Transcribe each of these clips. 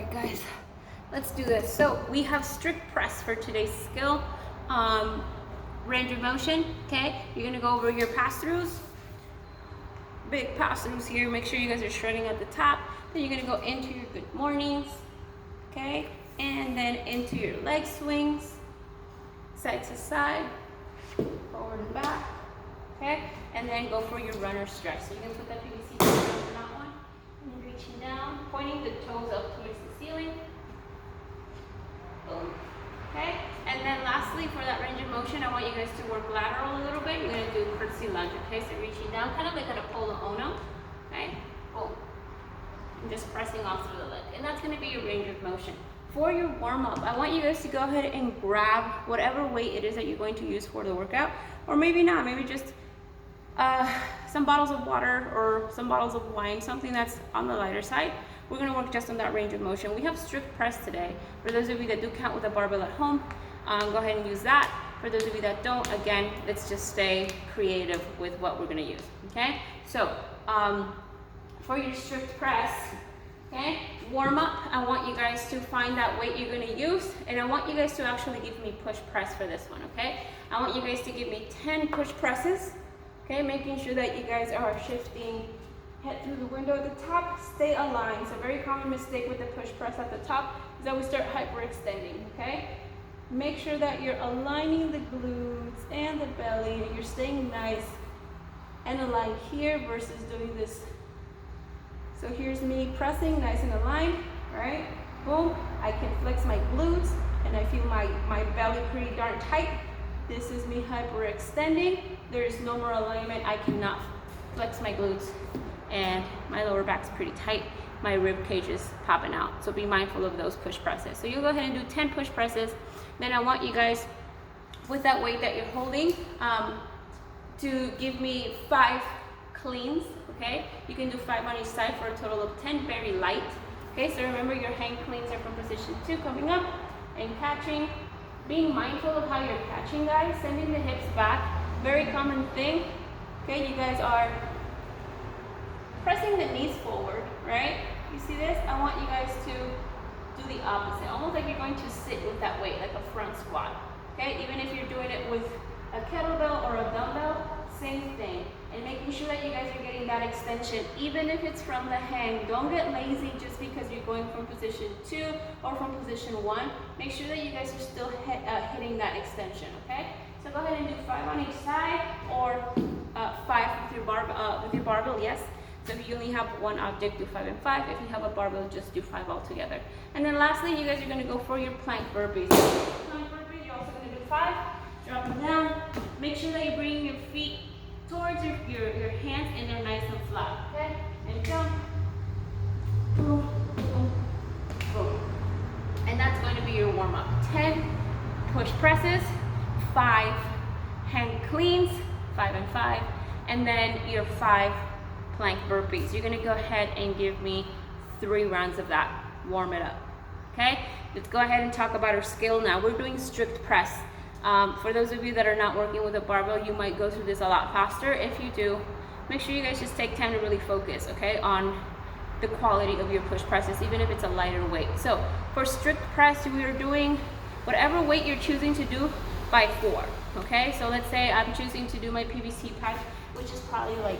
right, guys, let's do this. So we have strict press for today's skill. Range of motion, okay? You're gonna go over your pass-throughs. Big pass-throughs here. Make sure you guys are shredding at the top. Then you're gonna go into your good mornings, okay? And then into your leg swings, side to side, forward and back, okay? And then go for your runner stretch. So you're gonna put that PVC down for that one. And reaching down, pointing the toes up towards the ceiling. Boom. Okay? And then lastly, for that range of motion, I want you guys to work lateral a little bit. You're gonna do curtsy lunge, okay? So reaching down, kind of like an Apollo Ono, okay? Boom. And just pressing off through the leg. And that's gonna be your range of motion. For your warm-up, I want you guys to go ahead and grab whatever weight it is that you're going to use for the workout, or maybe not, maybe just some bottles of water or some bottles of wine, something that's on the lighter side. We're gonna work just on that range of motion. We have strict press today. For those of you that do count with a barbell at home, go ahead and use that. For those of you that don't, again, let's just stay creative with what we're gonna use, okay? So, for your strict press, okay, warm up, I want you guys to find that weight you're gonna use, and I want you guys to actually give me push press for this one, okay? I want you guys to give me 10 push presses, okay? Making sure that you guys are shifting head through the window at the top, stay aligned. So a very common mistake with the push press at the top is that we start hyperextending, okay? Make sure that you're aligning the glutes and the belly and you're staying nice and aligned here versus doing this. So here's me pressing nice and aligned, right? Boom, I can flex my glutes and I feel my belly pretty darn tight. This is me hyperextending. There is no more alignment. I cannot flex my glutes and my lower back's pretty tight. My rib cage is popping out. So be mindful of those push presses. So you go ahead and do 10 push presses. Then I want you guys, with that weight that you're holding, to give me 5 cleans, okay? You can do 5 on each side for a total of 10, very light. Okay, so remember your hang cleans are from position 2, coming up and catching. Being mindful of how you're catching, guys, sending the hips back, very common thing. Okay, you guys are pressing the knees forward, right? You see this? I want you guys to do the opposite, almost like you're going to sit with that weight, like a front squat. Okay, even if you're doing it with a kettlebell or a dumbbell, same thing. And making sure that you guys are getting that extension, even if it's from the hang. Don't get lazy just because you're going from position 2 or from position 1. Make sure that you guys are still hitting that extension, okay? So go ahead and do 5 on each side, or 5 with your barbell, yes. So if you only have one object, do 5 and 5. If you have a barbell, just do 5 altogether. And then lastly, you guys are gonna go for your plank burpees. Plank burpees, you're also gonna do 5. Drop them down. Make sure that you're bringing your feet towards your hands and they're nice and flat, okay? And jump. Boom, boom, boom. And that's going to be your warm-up. 10 push presses, 5 hang cleans, 5 and 5, and then your 5 plank burpees. You're gonna go ahead and give me 3 rounds of that. Warm it up, okay? Let's go ahead and talk about our skill now. We're doing strict press. For those of you that are not working with a barbell, you might go through this a lot faster. If you do, make sure you guys just take time to really focus, okay, on the quality of your push presses, even if it's a lighter weight. So for strict press, we are doing whatever weight you're choosing to do by 4, okay? So let's say I'm choosing to do my PVC pipe, which is probably like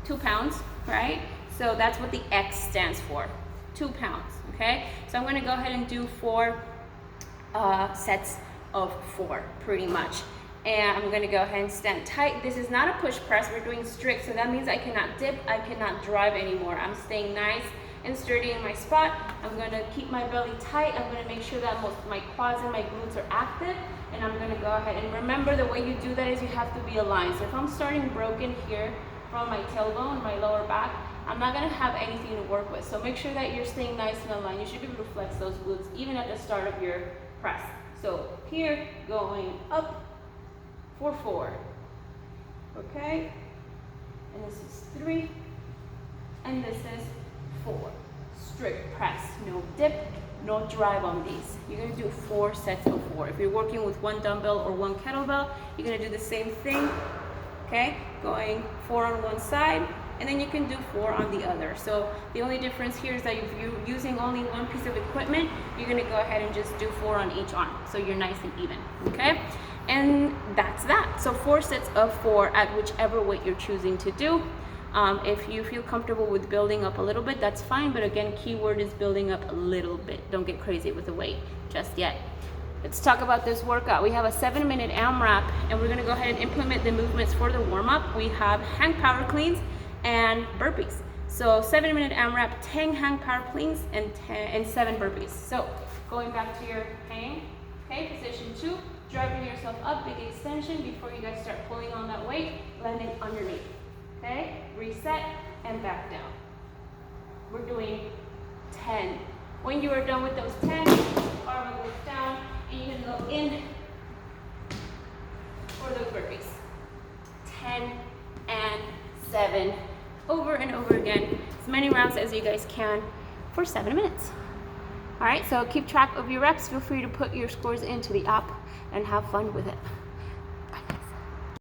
2 pounds, right? So that's what the X stands for, 2 pounds, okay? So I'm gonna go ahead and do 4 sets of 4, pretty much. And I'm gonna go ahead and stand tight. This is not a push press, we're doing strict, so that means I cannot dip, I cannot drive anymore. I'm staying nice and sturdy in my spot. I'm gonna keep my belly tight. I'm gonna make sure that most of my quads and my glutes are active. And I'm gonna go ahead and remember, the way you do that is you have to be aligned. So if I'm starting broken here from my tailbone, my lower back, I'm not gonna have anything to work with. So make sure that you're staying nice and aligned. You should be able to flex those glutes even at the start of your press. So here, going up for 4, okay? And this is 3, and this is 4. Strict press, no dip, no drive on these. You're gonna do 4 sets of 4. If you're working with 1 dumbbell or 1 kettlebell, you're gonna do the same thing, okay? Going 4 on one side and then you can do 4 on the other. So the only difference here is that if you're using only one piece of equipment, you're gonna go ahead and just do 4 on each arm, so you're nice and even, okay? And that's that. So 4 sets of 4 at whichever weight you're choosing to do. If you feel comfortable with building up a little bit, that's fine, but again, keyword is building up a little bit. Don't get crazy with the weight just yet. Let's talk about this workout. We have a 7-minute AMRAP, and we're gonna go ahead and implement the movements for the warm-up. We have hang power cleans and burpees. So 7-minute AMRAP, 10 hang power cleans and 7 burpees. So going back to your hang, okay, position 2, driving yourself up, big extension before you guys start pulling on that weight, landing underneath, okay? Reset and back down. We're doing 10. When you are done with those 10, arm goes down, and you can go in for those burpees. 10 and 7, over and over again, as many rounds as you guys can for 7 minutes. All right, so keep track of your reps. Feel free to put your scores into the app and have fun with it.